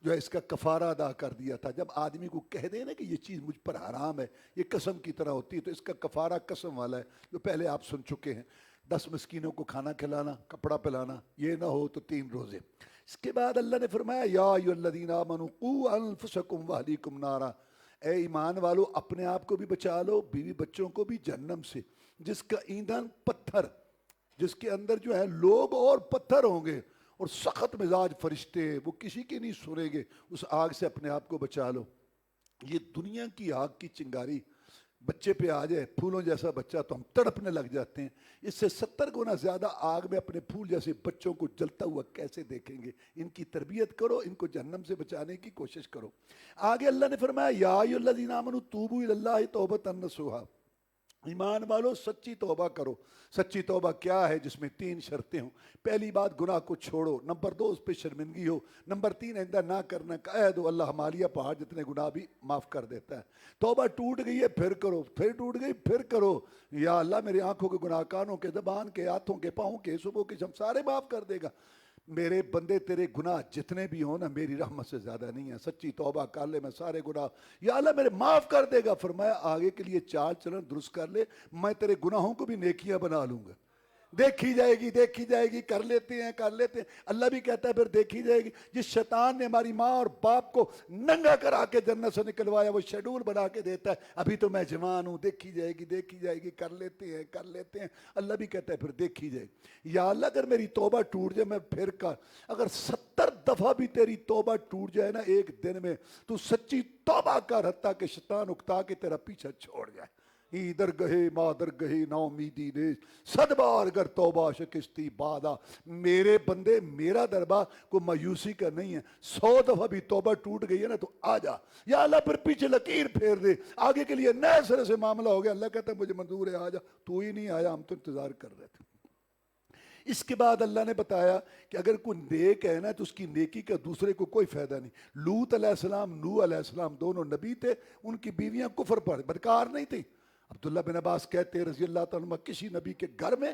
جو ہے اس کا کفارہ ادا کر دیا تھا. جب آدمی کو کہہ دے نا کہ یہ چیز مجھ پر حرام ہے، یہ قسم کی طرح ہوتی ہے، تو اس کا کفارہ قسم والا ہے جو پہلے آپ سن چکے ہیں. 10 مسکینوں کو کھانا کھلانا، کپڑا پلانا، یہ نہ ہو تو 3 روزے. اس کے بعد اللہ نے فرمایا یا ایھا الذین آمنوا قوا انفسکم واہلیکم نارا. اے ایمان والو اپنے آپ کو بھی بچا لو، بیوی بچوں کو بھی جہنم سے، جس کا ایندھن پتھر، جس کے اندر جو ہے لوگ اور پتھر ہوں گے اور سخت مزاج فرشتے، وہ کسی کی نہیں سنیں گے. اس آگ سے اپنے آپ کو بچا لو. یہ دنیا کی آگ کی چنگاری بچے پہ آ جائے، پھولوں جیسا بچہ، تو ہم تڑپنے لگ جاتے ہیں. اس سے 70 گنا زیادہ آگ میں اپنے پھول جیسے بچوں کو جلتا ہوا کیسے دیکھیں گے؟ ان کی تربیت کرو، ان کو جہنم سے بچانے کی کوشش کرو. آگے اللہ نے فرمایا یا ایھا الذین آمنوا توبوا الی اللہ توبۃ نصوحا. ایمان والو سچی توبہ کرو. سچی توبہ کیا ہے؟ جس میں 3 شرطیں ہوں. پہلی بات گناہ کو چھوڑو، نمبر 2 اس پہ شرمندگی ہو، نمبر 3 آئندہ نہ کرنا کا عہد ہو. اللہ ہمالیہ پہاڑ جتنے گناہ بھی معاف کر دیتا ہے. توبہ ٹوٹ گئی ہے پھر کرو، پھر ٹوٹ گئی پھر کرو. یا اللہ میری آنکھوں کے گناہ، کانوں کے، زبان کے، ہاتھوں کے، پاؤں کے، صبح کے، شام سارے معاف کر دے گا. میرے بندے تیرے گناہ جتنے بھی ہوں نا میری رحمت سے زیادہ نہیں ہے. سچی توبہ کر لے، میں سارے گناہ یا اللہ میرے معاف کر دے گا. فرمایا آگے کے لیے چال چلن درست کر لے، میں تیرے گناہوں کو بھی نیکیاں بنا لوں گا. دیکھی جائے گی کر لیتے ہیں اللہ بھی کہتا ہے پھر دیکھی جائے گی. جس شیطان نے ہماری ماں اور باپ کو ننگا کرا کے جنت سے نکلوایا وہ شیڈول بنا کے دیتا ہے ابھی تو میں جوان ہوں, دیکھی جائے گی کر لیتے ہیں. اللہ بھی کہتا ہے پھر دیکھی جائے گی. یا اللہ اگر میری توبہ ٹوٹ جائے میں پھر اگر 70 دفعہ بھی تیری توبہ ٹوٹ جائے نا ایک دن میں, تو سچی توبہ کر حتیٰ کہ شیطان اکتا کے تیرا پیچھا چھوڑ جائے. ادھر گہے مادر گہے نا امیدی نے 100 بار اگر توبہ شکستی بادا. میرے بندے میرا دربار کو مایوسی کا نہیں ہے. 100 دفعہ بھی توبہ ٹوٹ گئی ہے نا تو آ جا, یا اللہ پھر پیچھے لکیر پھیر دے, آگے کے لیے نئے سرے سے معاملہ ہو گیا. اللہ کہتا ہے مجھے منظور ہے, آ جا. تو ہی نہیں آیا, ہم تو انتظار کر رہے تھے. اس کے بعد اللہ نے بتایا کہ اگر کوئی نیک ہے نا تو اس کی نیکی کا دوسرے کو کوئی فائدہ نہیں. لوط علیہ السلام نوح علیہ السلام دونوں نبی تھے, ان کی بیویاں کفر پر بدکار نہیں تھیں. عبداللہ بن عباس کہتے ہیں رضی اللہ تعالیٰ عنہ کسی نبی کے گھر میں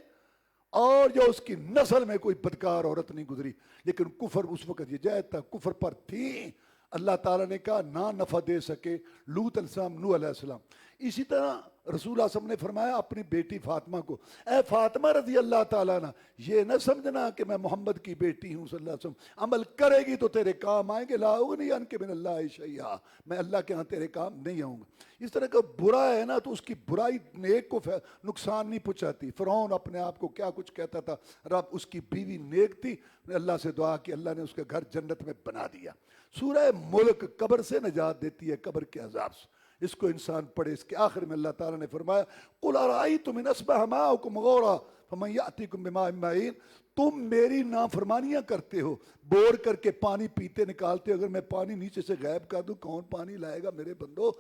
اور جو اس کی نسل میں کوئی بدکار عورت نہیں گزری, لیکن کفر اس وقت یہ جائز تھا, کفر پر تھی. اللہ تعالیٰ نے کہا نہ نفع دے سکے لوط علیہ السلام نوح علیہ السلام. اسی طرح رسول اللہ صلی اللہ علیہ وسلم نے فرمایا اپنی بیٹی فاطمہ کو, اے فاطمہ رضی اللہ تعالیٰ عنہ یہ نہ سمجھنا کہ میں محمد کی بیٹی ہوں صلی اللہ علیہ وسلم, عمل کرے گی تو تیرے کام آئیں گے, لا اغنی عنک من اللہ شیئا, میں اللہ کے ہاں تیرے کام نہیں آؤں گا. اس طرح کا برا ہے نا تو اس کی برائی نیک کو نقصان نہیں پہنچاتی. فرعون اپنے آپ کو کیا کچھ کہتا تھا, رب اس کی بیوی نیک تھی, اللہ سے دعا کی, اللہ نے اس کا گھر جنت میں بنا دیا. سورہ ملک قبر سے نجات دیتی ہے, قبر کے عذاب سے. اس کو انسان پڑھے. اس کے آخر میں اللہ تعالیٰ نے فرمایا قُلْ أَرَأَيْتُمْ إِنْ أَصْبَحَ مَاؤُكُمْ غَوْرًا فَمَنْ يَأْتِكُمْ بِمَاءٍ مَّعِينٍ. تم میری نافرمانیاں کرتے ہو, بور کر کے پانی پیتے نکالتے ہو, اگر میں پانی نیچے سے غائب کر دوں کون پانی لائے گا میرے بندو.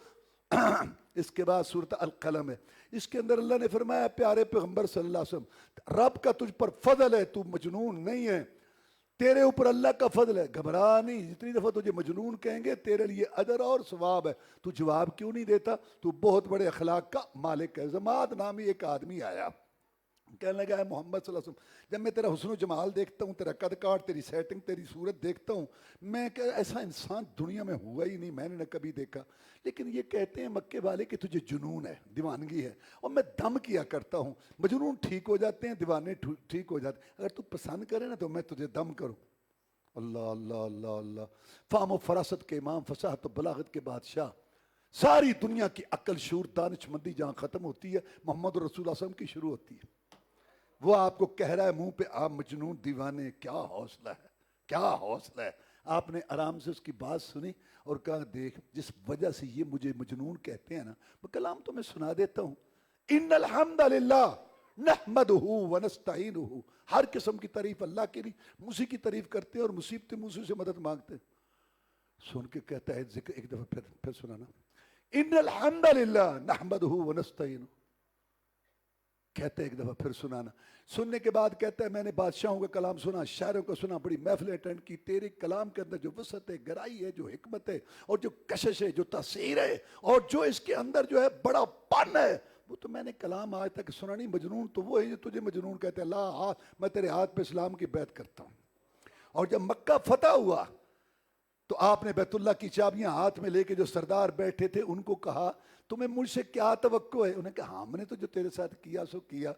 اس کے بعد سورۃ القلم ہے, اس کے اندر اللہ نے فرمایا پیارے پیغمبر صلی اللہ علیہ وسلم رب کا تجھ پر فضل ہے, تو مجنون نہیں ہے, تیرے اوپر اللہ کا فضل ہے, گھبرا نہیں. جتنی دفعہ تجھے مجنون کہیں گے تیرے لیے اجر اور ثواب ہے. تو جواب کیوں نہیں دیتا, تو بہت بڑے اخلاق کا مالک ہے. زماد نامی ایک آدمی آیا, کہنے لگا ہے محمد صلی اللہ علیہ وسلم جب میں تیرا حسن و جمال دیکھتا ہوں, تیرا قد کاٹ, تیری سیٹنگ, تیری صورت دیکھتا ہوں, میں کہ ایسا انسان دنیا میں ہوا ہی نہیں, میں نے نہ کبھی دیکھا. لیکن یہ کہتے ہیں مکے والے کہ تجھے جنون ہے, دیوانگی ہے, اور میں دم کیا کرتا ہوں. مجنون ٹھیک ہو جاتے ہیں, دیوانے ٹھیک ہو جاتے ہیں. اگر تو پسند کرے نا تو میں تجھے دم کروں. اللہ اللہ اللہ اللہ. فہم و فراست کے امام, فصاحت و بلاغت کے بادشاہ. ساری دنیا کی عقل شعور دانش مندی جہاں ختم ہوتی ہے محمد رسول اللہ صلی اللہ علیہ وسلم کی شروع ہوتی ہے. وہ آپ کو کہہ رہا ہے منہ پہ, آپ مجنون دیوانے, کیا حوصلہ ہے, کیا حوصلہ ہے. آپ نے آرام سے اس کی بات سنی اور کہا دیکھ جس وجہ سے یہ مجھے مجنون کہتے ہیں نا, وہ کلام تو میں سنا دیتا ہوں. ان الحمد للہ نحمدہ ونستعینہ, ہر قسم کی تعریف اللہ کے لیے, موسی کی تعریف کرتے ہیں اور مصیبت موسی سے مدد مانگتے ہیں. سن کے کہتا ہے ذکر ایک دفعہ پھر سنانا, ان الحمد للہ نحمدہ ونستعینہ, کہتے ایک دفعہ پھر سنانا. سننے کے بعد کہتا ہے میں نے بادشاہوں کا کلام سنا, شاعروں کا سنا, بڑی محفلیں اٹینڈ کی. تیرے کلام کے اندر جو وسعت ہے, گہرائی ہے, جو حکمت ہے, اور جو کشش ہے, جو تاثیر ہے, اور جو اس کے اندر جو ہے بڑا پن ہے, وہ تو میں نے کلام آج تک سنا نہیں. مجنون تو وہ ہے جو تجھے مجنون کہتے ہیں. لا, میں تیرے ہاتھ پہ اسلام کی بیعت کرتا ہوں. اور جب مکہ فتح ہوا تو آپ نے بیت اللہ کی چابیاں ہاتھ میں لے کے جو سردار بیٹھے تھے ان کو کہا تمہیں مجھ سے کیا توقع ہے. انہیں کہا ہم نے تو جو تیرے ساتھ کیا سو کیا,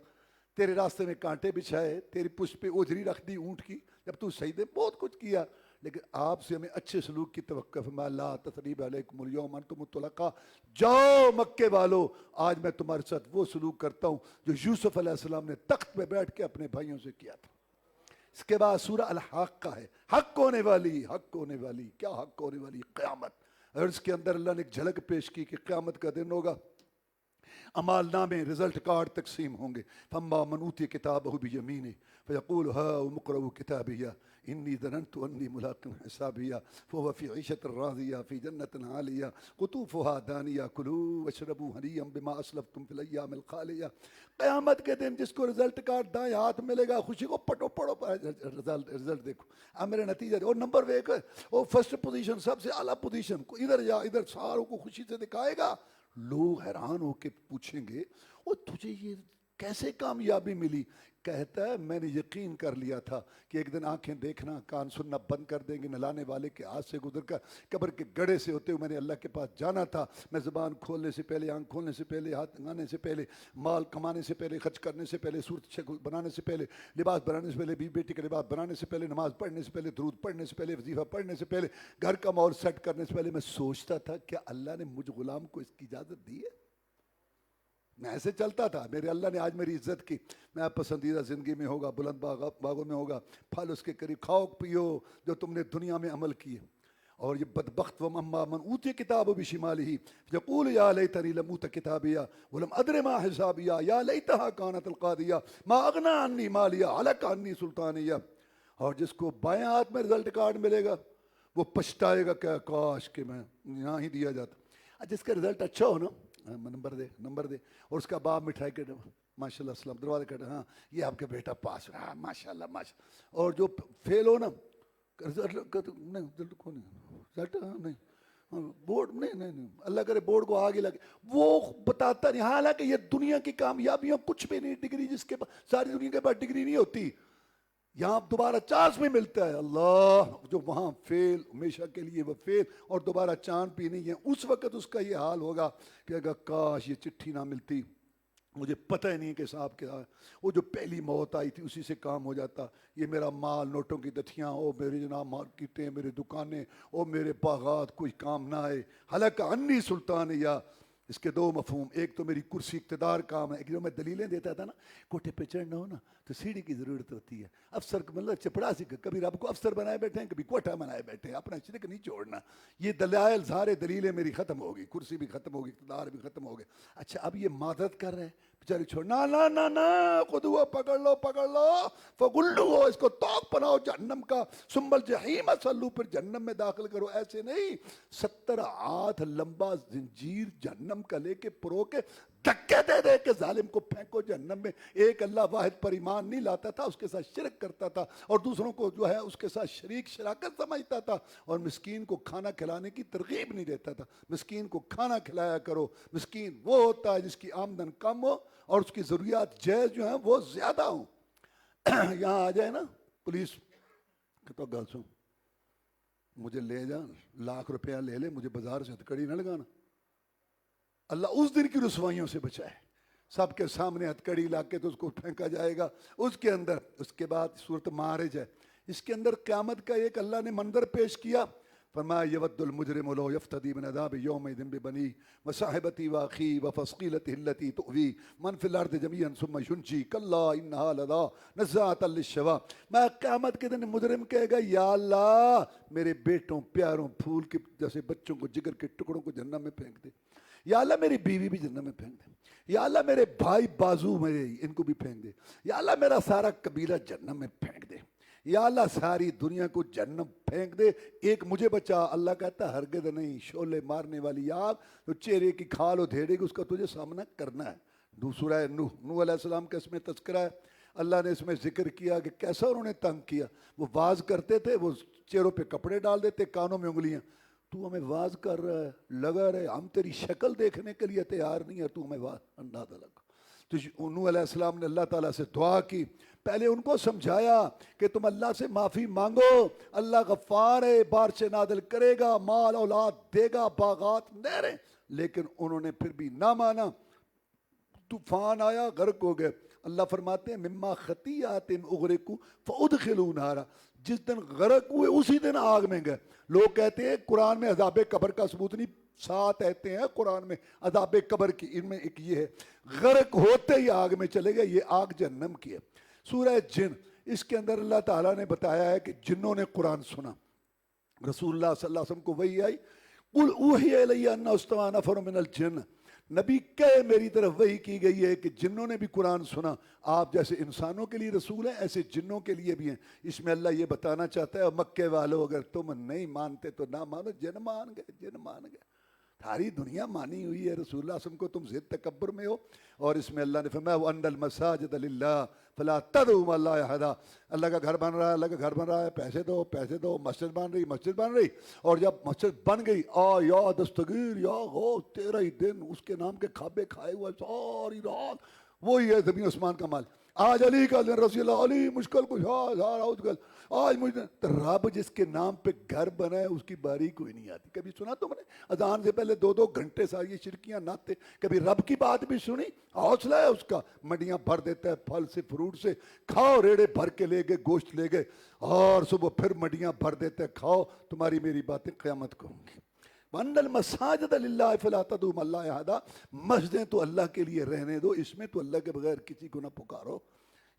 تیرے راستے میں کانٹے بچھائے, تیری پشت پہ اوجری رکھ دی اونٹ کی جب تو شہید ہے, بہت کچھ کیا, لیکن آپ سے ہمیں اچھے سلوک کی توقع. فرمایا لا تثریب علیکم اليوم انتم الطلقاء, جاؤ مکے والو آج میں تمہارے ساتھ وہ سلوک کرتا ہوں جو یوسف علیہ السلام نے تخت پہ بیٹھ کے اپنے بھائیوں سے کیا تھا. اس کے بعد سورہ الحاقہ ہے, حق ہونے والی, حق ہونے والی, کیا حق ہونے والی, قیامت. اور اس کے اندر اللہ نے ایک جھلک پیش کی کہ قیامت کا دن ہوگا, اعمال نامے رزلٹ کارڈ تقسیم ہوں گے. فاما من اوتی کتابہ بیمینہ فیقول ہاؤم اقرؤوا کتابیہ انی ظننت انی ملاق حسابیہ فہو فی عیشۃ راضیہ فی جنۃ عالیہ قطوفہا دانیہ کلوا واشربوا ہنیئا بما اسلفتم فی الایام الخالیہ. قیامت کے دن جس کو رزلٹ کارڈ دائیں ہاتھ ملے گا, خوشی کو پڑھو رزلٹ دیکھو, اب میرا نتیجہ اور نمبر ایک ہے, اور فرسٹ پوزیشن, سب سے اعلیٰ پوزیشن کو ادھر یا ادھر ساروں کو خوشی سے دکھائے گا. لوگ حیران ہو کے پوچھیں گے وہ تجھے یہ کیسے کامیابی ملی؟ کہتا ہے میں نے یقین کر لیا تھا کہ ایک دن آنکھیں دیکھنا کان سننا بند کر دیں گے، نلانے والے کے ہاتھ سے گزر کر قبر کے گڑھے سے ہوتے ہوئے میں نے اللہ کے پاس جانا تھا۔ میں زبان کھولنے سے پہلے، آنکھ کھولنے سے پہلے، ہاتھ لگانے سے پہلے، مال کمانے سے پہلے، خرچ کرنے سے پہلے، صورت بنانے سے پہلے، لباس بنانے سے پہلے، بیوی بیٹی کا لباس بنانے سے پہلے، نماز پڑھنے سے پہلے، درود پڑھنے سے پہلے، وظیفہ پڑھنے سے پہلے، گھر کا ماحول سیٹ کرنے سے پہلے میں سوچتا تھا کیا اللہ نے مجھ غلام کو اس کی اجازت دی ہے؟ میں ایسے چلتا تھا۔ میرے اللہ نے آج میری عزت کی، میں پسندیدہ زندگی میں ہوگا، بلند باغوں میں ہوگا، پھل اس کے قریب، کھاؤ پیو جو تم نے دنیا میں عمل کیے۔ اور یہ بدبخت وَأَمَّا مَنْ أُوتِیَ کِتَابَهُ بِشِمَالِهِ یقول یا لیتنی لم اوت کتابیہ ولم ادر ما حسابیہ یا لیتها کانت القاضیہ ما اغنی عنی مالیہ ہلک عنی سلطانیہ۔ اور جس کو بائیں ہاتھ میں رزلٹ کارڈ ملے گا وہ پچھتائے گا کہ کاش کہ میں یہاں ہی دیا جاتا۔ جس کا رزلٹ اچھا ہو نا، نمبر دے، اور اس کا باپ مٹھائی کے ماشاء اللہ السلام دروازے کہتے ہاں یہ آپ کے بیٹا پاس ہوا، ہاں ماشاء اللہ ماشاء اللہ۔ اور جو فیل ہو نا، بورڈ نہیں، اللہ کرے بورڈ کو آگے لگے، وہ بتاتا نہیں۔ حالانکہ یہ دنیا کی کامیابیاں کچھ بھی نہیں، ڈگری جس کے پاس، ساری دنیا کے پاس ڈگری نہیں ہوتی، یہاں دوبارہ چانس بھی ملتا ہے۔ اللہ جو وہاں فیل ہمیشہ کے لیے وہ فیل اور دوبارہ چانس بھی نہیں ہے، اس وقت اس کا یہ حال ہوگا کہ اگر کاش یہ چٹھی نہ ملتی، مجھے پتہ ہی نہیں کہ صاحب کیا ہے، وہ جو پہلی موت آئی تھی اسی سے کام ہو جاتا، یہ میرا مال، نوٹوں کی دتھیاں، او میری جناب مارکیٹیں، میرے دکانیں، او میرے باغات، کوئی کام نہ آئے۔ ہلک عنی سلطانیہ، اس کے دو مفہوم، ایک تو میری کرسی اقتدار کام ہے، ایک جو میں دلیلیں دیتا تھا نا، کوٹھے پہ چڑھنا ہو نا تو سیڑھی کی ضرورت ہوتی ہے، افسر مطلب چپڑاسی کا، کبھی رب کو افسر بنائے بیٹھے ہیں، کبھی کوٹھا بنائے بیٹھے ہیں، اپنا شرک نہیں چھوڑنا۔ یہ دلائل سارے دلیلیں میری ختم ہوگی، کرسی بھی ختم ہوگی، اقتدار بھی ختم ہوگی۔ اچھا اب یہ معذرت کر رہے ہیں بیچاری، چھوڑنا نہ خودوا، پکڑ لو فغلو، اس کو توق بناؤ جہنم کا، ثم الجحیم صلو، پھر جہنم میں داخل کرو۔ ایسے نہیں 70 ہاتھ لمبا زنجیر جہنم کا لے کے پرو کے دھکے دے دے کے ظالم کو پھینکو جہنم میں۔ ایک اللہ واحد پر ایمان نہیں لاتا تھا، اس کے ساتھ شرک کرتا تھا اور دوسروں کو جو ہے اس کے ساتھ شراکت سمجھتا تھا، اور مسکین کو کھانا کھلانے کی ترغیب نہیں دیتا تھا۔ مسکین کو کھانا کھلایا کرو۔ مسکین وہ ہوتا ہے جس کی آمدن کم ہو اور اس کی ضروریات جائز جو ہیں وہ زیادہ ہوں۔ یہاں آ جائے نا پولیس کہ تو گل سن، مجھے لے جا، ₹1,00,000 لے لے، مجھے بازار سے ہتھکڑی نہ لگانا۔ اللہ اس دن کی رسوائیوں سے بچائے، سب کے سامنے ہتھکڑی لا کے تو اس کو پھینکا جائے گا۔ اس کے اندر اس کے بعد صورت معارج ہے، اس کے اندر قیامت کا ایک اللہ نے منظر پیش کیا، فرمایا یود المجرم لو یفتدی من عذاب یومئذ ببنیہ وصاحبتہ واخیہ وفصیلتہ التی تؤویہ من فی الارض جمیعا ثم ینجیہ کلا انہا لظی نزاعۃ للشویٰ۔ میں قیامت کے دن مجرم کہے گا یا اللہ میرے بیٹوں پیاروں پھول کے جیسے بچوں کو، جگر کے ٹکڑوں کو جہنم میں پھینک دے، یا اللہ میری بیوی بھی جہنم میں پھینک دے، یا اللہ میرے بھائی بازو میرے ان کو بھی پھینک دے، یا اللہ میرا سارا قبیلہ جہنم میں پھینک دے، یا اللہ ساری دنیا کو جہنم پھینک دے، ایک مجھے بچا۔ اللہ کہتا ہے ہرگز نہیں، شعلے مارنے والی آگ تو چہرے کی کھال ادھیڑے گی، اس کا تجھے سامنا کرنا ہے۔ دوسرا نوح علیہ السلام کا اس میں تذکرہ ہے، اللہ نے اس میں ذکر کیا کہ کیسا انہوں نے تنگ کیا۔ وہ واز کرتے تھے، وہ چہروں پہ کپڑے ڈال دیتے، کانوں میں انگلیاں، تو ہمیں واز کر رہا ہے، لگا رہے، ہم تیری شکل دیکھنے کے لیے تیار نہیں ہے، تو ہمیں واز اندازہ لگا۔ تو نوح علیہ السلام نے اللہ تعالیٰ سے دعا کی، پہلے ان کو سمجھایا کہ تم اللہ سے معافی مانگو، اللہ غفار ہے، بارش نازل کرے گا، مال اولاد دے گا، باغات نہریں، لیکن انہوں نے پھر بھی نہ مانا، طوفان آیا، غرق ہو گئے۔ اللہ فرماتے ہیں مما خطیئاتہم اغرقوا فادخلوا نارا، جس دن غرق ہوئے اسی دن آگ میں گئے۔ لوگ کہتے ہیں قرآن میں عذاب قبر کا ثبوت نہیں، 7 آیتیں ہیں قرآن میں عذاب قبر کی، ان میں ایک یہ ہے غرق ہوتے ہی آگ میں چلے گئے، یہ آگ جہنم کی ہے۔ سورہ جن، اس کے اندر اللہ تعالیٰ نے بتایا ہے کہ جنوں نے قرآن سنا، رسول اللہ صلی اللہ علیہ وسلم کو وحی آئی، قل اوحی الی انہ استمع نفر من الجن، نبی کہے میری طرف وحی کی گئی ہے کہ جنوں نے بھی قرآن سنا۔ آپ جیسے انسانوں کے لیے رسول ہیں ایسے جنوں کے لیے بھی ہیں۔ اس میں اللہ یہ بتانا چاہتا ہے مکے والو اگر تم نہیں مانتے تو نہ مانو، جن مان گئے، جن مان گئے، ساری دنیا مانی ہوئی ہے رسول اللہ صلی اللہ علیہ وسلم کو، تم ضد تکبر میں ہو۔ اور اس میں اللہ نے فرمایا وَأَنَّ الْمَسَاجِدَ لِلَّهِ فَلَا تَدْعُوا مَعَ اللَّهِ أَحَدًا، اللہ کا گھر بن رہا ہے، اللہ کا گھر بن رہا ہے، پیسے دو پیسے دو، مسجد بن رہی مسجد بن رہی، اور جب مسجد بن گئی یا دستگیر یا غو، 13 ہی دن اس کے نام کے کھابے کھائے ہوئے، ساری رات وہی ہے زمین آسمان کا مال. آج علی کا دن رسی اللہ علی مشکل کچھ آج مجھے تو رب جس کے نام پہ گھر بنا ہے اس کی باری کوئی نہیں آتی. کبھی سنا تم نے اذان سے پہلے 2 گھنٹے ساری شرکیاں ناتے؟ کبھی رب کی بات بھی سنی؟ حوصلہ ہے اس کا, منڈیاں بھر دیتا ہے پھل سے فروٹ سے, کھاؤ ریڑے بھر کے لے گئے, گوشت لے گئے, اور صبح پھر منڈیاں بھر دیتا ہے, کھاؤ, تمہاری میری باتیں قیامت کو ہوں گی. وَأَنَّ الْمَسَاجِدَ لِلَّهِ فَلَا تَدْعُوا مَعَ اللَّهِ أَحَدًا, مسجدیں تو اللہ کے لیے رہنے دو, اس میں تو اللہ کے بغیر کسی کو نہ پکارو.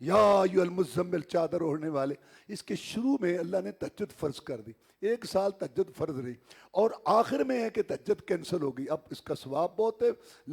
یا ایھا المزمل, چادر اوڑھنے والے. اس کے شروع میں اللہ نے تہجد فرض کر دی, 1 سال تہجد فرض رہی, اور آخر میں ہے کہ تہجد کینسل ہو گئی. اب اس کا ثواب بہت ہے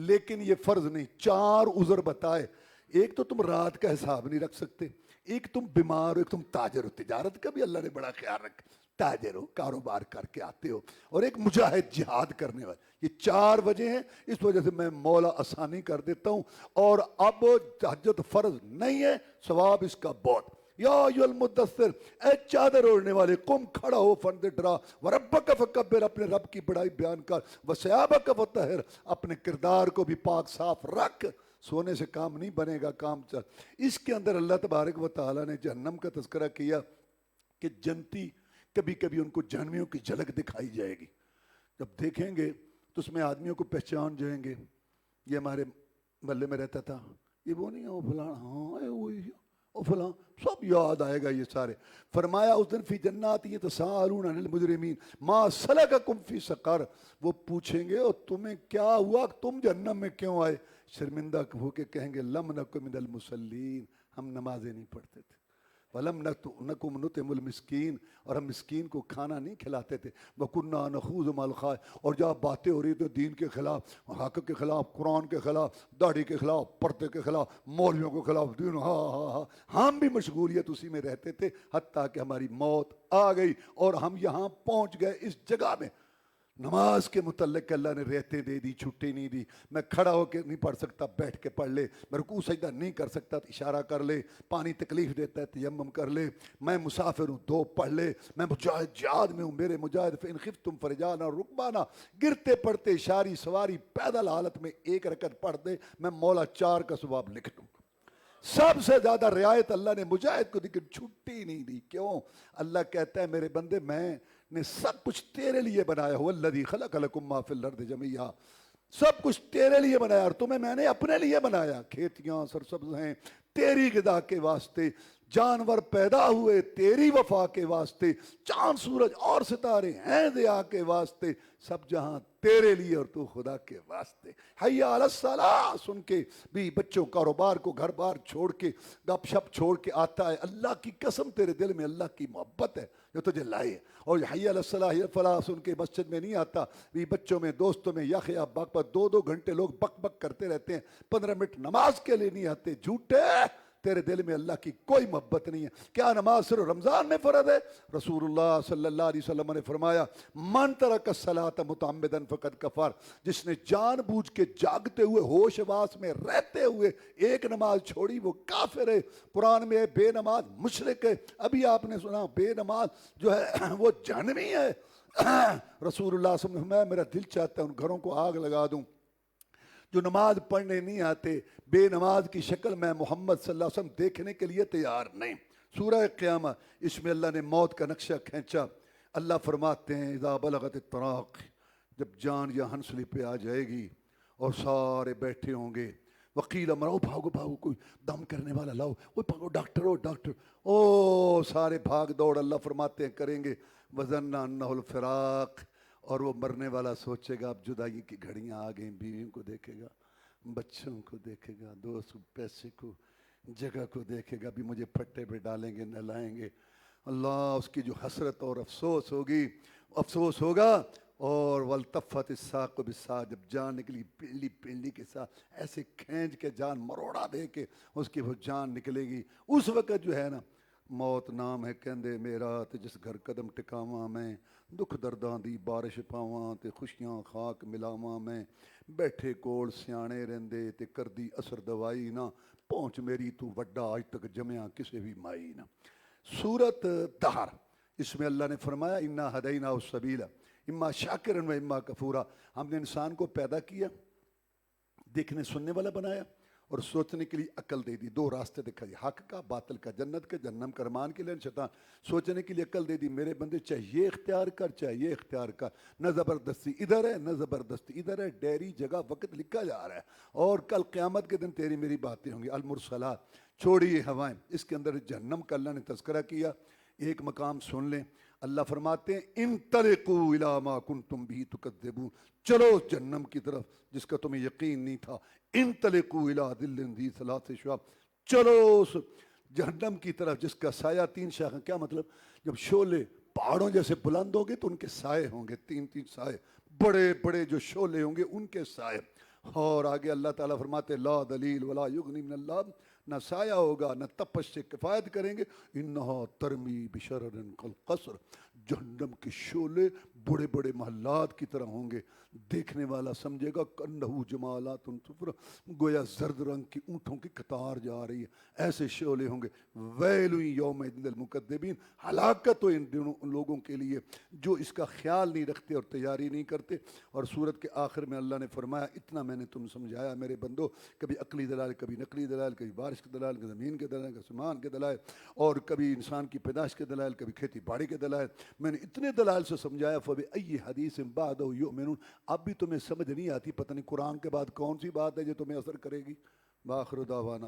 لیکن یہ فرض نہیں. 4 عذر بتائے. ایک تو تم رات کا حساب نہیں رکھ سکتے, ایک تم بیمار ہو, ایک تم تاجر ہو, تجارت کا بھی اللہ نے بڑا خیال رکھا, تاجر ہو, کاروبار کر کے آتے ہو, اور ایک مجاہد جہاد کرنے والے. یہ 4 وجہ ہیں, اس وجہ سے میں مولا آسانی کر دیتا ہوں. اور اب تہجد فرض نہیں ہے, ثواب اس کا بہت. یا ایھا المدثر, اے چادر اوڑھنے والے, قم, کھڑا ہو, فن دے ڈرا, وربک فکبر, اپنے رب کی بڑائی بیان کر, وثیابک فطہر, اپنے کردار کو بھی پاک صاف رکھ. سونے سے کام نہیں بنے گا, کام چل. اس کے اندر اللہ تبارک و تعالیٰ نے جہنم کا تذکرہ کیا کہ جنتی کبھی کبھی ان کو جہنمیوں کی جھلک دکھائی جائے گی. جب دیکھیں گے تو اس میں آدمیوں کو پہچان جائیں گے, یہ ہمارے محلے میں رہتا تھا, یہ وہ نہیں ہے, وہ فلاں, ہاں وہی, وہ فلاں, سب یاد آئے گا یہ سارے. فرمایا اس دن فی جنات یتساءلون عن المجرمین ما سلککم فی سقر, وہ پوچھیں گے اور تمہیں کیا ہوا, تم جہنم میں کیوں آئے؟ شرمندہ ہو کے کہیں گے لم نک من المصلین, ہم نمازیں نہیں پڑھتے تھے. وَلَمْ نَكُمْ نُطْعِمُ الْمِسْكِينَ, اور ہم مسکین کو کھانا نہیں کھلاتے تھے. وَكُنَّا نَخُوضُ مَعَ الْخَائِضِينَ, اور جہاں باتیں ہو رہی تھیں دین کے خلاف, حق کے خلاف, قرآن کے خلاف, داڑھی کے خلاف, پردے کے خلاف, مولویوں کے خلاف, دین, ہم بھی مشغولیت اسی میں رہتے تھے, حتیٰ کہ ہماری موت آ گئی اور ہم یہاں پہنچ گئے اس جگہ میں. نماز کے متعلق اللہ نے رہتے دے دی, چھٹی نہیں دی. میں کھڑا ہو کے نہیں پڑھ سکتا, بیٹھ کے پڑھ لے. میں رکوع سجدہ نہیں کر سکتا, اشارہ کر لے. پانی تکلیف دیتا ہے, تیمم کر لے. میں مسافر ہوں, 2 پڑھ لے. میں مجاہد جہاد میں ہوں, میرے مجاہد فإن خفتم فرجالا رکبانا, گرتے پڑتے اشاری سواری پیدل حالت میں 1 رکعت پڑھ دے, میں مولا 4 کا ثواب لکھ دوں. سب سے زیادہ رعایت اللہ نے مجاہد کو دی, کہ چھٹی نہیں دی. کیوں؟ اللہ کہتا ہے میرے بندے, میں نے سب کچھ تیرے لیے بنایا. هو الذی خلق لکم ما فی الارض جمیعا, سب کچھ تیرے لیے بنایا, اور تمہیں میں نے اپنے لیے بنایا. کھیتیاں سرسبز ہیں تیری غذا کے واسطے, جانور پیدا ہوئے تیری وفا کے واسطے, چاند سورج اور ستارے ہیں ضیاء کے واسطے, سب جہاں تیرے لیے اور تو خدا کے واسطے. حی علی الصلاۃ سن کے بھی بچوں کاروبار کو گھر بار چھوڑ کے گپ شپ چھوڑ کے آتا ہے. اللہ کی قسم تیرے دل میں اللہ کی محبت ہے جو تجھے لائے. اور حی علی الصلاۃ حی الفلاح سن کے مسجد میں نہیں آتا, بھی بچوں میں دوستوں میں یخ یا بک پر 2 گھنٹے لوگ بک بک کرتے رہتے ہیں, 15 منٹ نماز کے لیے نہیں آتے. جھوٹے, تیرے دل میں اللہ کی کوئی محبت نہیں ہے. کیا نماز صرف رمضان میں فرض ہے؟ رسول اللہ صلی اللہ علیہ وسلم نے فرمایا من ترک الصلاۃ متعمدا فقد کفر, جس نے جان بوجھ کے جاگتے ہوئے ہوش واس میں رہتے ہوئے 1 نماز چھوڑی وہ کافر ہے. قرآن میں بے نماز مشرک ہے. ابھی آپ نے سنا بے نماز جو ہے وہ جہنمی ہے. رسول اللہ صلی اللہ علیہ وسلم نے, میرا دل چاہتا ہے ان گھروں کو آگ لگا دوں جو نماز پڑھنے نہیں آتے. بے نماز کی شکل میں محمد صلی اللہ علیہ وسلم دیکھنے کے لیے تیار نہیں. سورہ قیامہ, اس میں اللہ نے موت کا نقشہ کھینچا. اللہ فرماتے ہیں اذا بلغت التراق, جب جان یا ہنسلی پہ آ جائے گی اور سارے بیٹھے ہوں گے. وکیل امراؤ, بھاگو بھاگو, کوئی دم کرنے والا لاؤ, وہ بھاگو, ڈاکٹر ہو ڈاکٹر, او سارے بھاگ دوڑ. اللہ فرماتے ہیں کریں گے. وظن انہ الفراق, اور وہ مرنے والا سوچے گا اب جدائی کی گھڑیاں آ گئیں. بیویوں کو دیکھے گا, بچوں کو دیکھے گا, دوست پیسے کو, جگہ کو دیکھے گا, بھی مجھے پھٹے پہ ڈالیں گے, نہلائیں گے. اللہ, اس کی جو حسرت اور افسوس ہوگی, افسوس ہوگا. اور والتفت الساق بالساق, جب جان نکلی پنڈلی پنڈلی کے ساتھ ایسے کھینچ کے جان مروڑا دے کے اس کی وہ جان نکلے گی. اس وقت جو ہے نا, موت نام ہے کہندے میرا تے جس گھر قدم ٹکاواں میں, دکھ درداں دی بارش پاواں تے خوشیاں خاک ملاواں میں. بیٹھے کول سیانے رہندے تے کردی اثر دوائی نہ, پہنچ میری تو وڈا آج تک جمیا کسے بھی مائی نہ. سورت دہر, اس میں اللہ نے فرمایا انا ہدیناہ السبیل اما شاکرا و اما کفورا. ہم نے انسان کو پیدا کیا, دیکھنے سننے والا بنایا, اور سوچنے کے لیے عقل دے دی، دو راستے دکھا دی، حق کا باطل کا، جنت کے جہنم کا، رحمان کے لیے شیطان، سوچنے کے لیے عقل دے دی، میرے بندے چاہے یہ اختیار کر چاہے یہ اختیار کر، نہ زبردستی ادھر ہے نہ زبردستی ادھر ہے، ڈیری جگہ وقت لکھا جا رہا ہے، اور کل قیامت کے دن تیری میری باتیں ہوں گی۔ المرسلات، چھوڑیے ہوائیں، اس کے اندر جہنم کا اللہ نے تذکرہ کیا۔ ایک مقام سن لیں، اللہ فرماتے ہیں انطلقوا الی ما کنتم به تکذبون، چلو جہنم کی طرف جس کا تمہیں یقین نہیں تھا، انطلقوا الی ظل ذی ثلاث شعاب، چلو اس جہنم کی طرف جس کا سایہ تین شاخیں۔ کیا مطلب؟ جب شعلے پہاڑوں جیسے بلند ہوں گے تو ان کے سائے ہوں گے، تین تین سائے، بڑے بڑے جو شعلے ہوں گے ان کے سائے۔ اور آگے اللہ تعالیٰ فرماتے لا دلیل ولا یغنی من اللہ، نہ سایہ ہوگا نہ تپش سے کفایت کریں گے، انہا ترمی بشرر کالقصر، جہنم کے شعلے بڑے بڑے محلات کی طرح ہوں گے، دیکھنے والا سمجھے گا کنہو جمالات صفر، گویا زرد رنگ کی اونٹوں کی قطار جا رہی ہے، ایسے شعلے ہوں گے۔ ویل یومئذ للمکذبین، ہلاکت ہو ان لوگوں کے لیے جو اس کا خیال نہیں رکھتے اور تیاری نہیں کرتے۔ اور سورت کے آخر میں اللہ نے فرمایا اتنا میں نے تم سمجھایا میرے بندو، کبھی عقلی دلائل، کبھی نقلی دلائل، کبھی بارش کے دلائل، کبھی زمین کے دلائل، کبھی آسمان کے دلائل، اور کبھی انسان کی پیدائش کے دلائل، کبھی کھیتی باڑی کے دلائل، میں نے اتنے دلائل سے سمجھایا۔ فبأي حدیث بعدہ یؤمنون، اب بھی تمہیں سمجھ نہیں آتی، پتہ نہیں قرآن کے بعد کون سی بات ہے جو تمہیں اثر کرے گی۔ بآخر دعوانا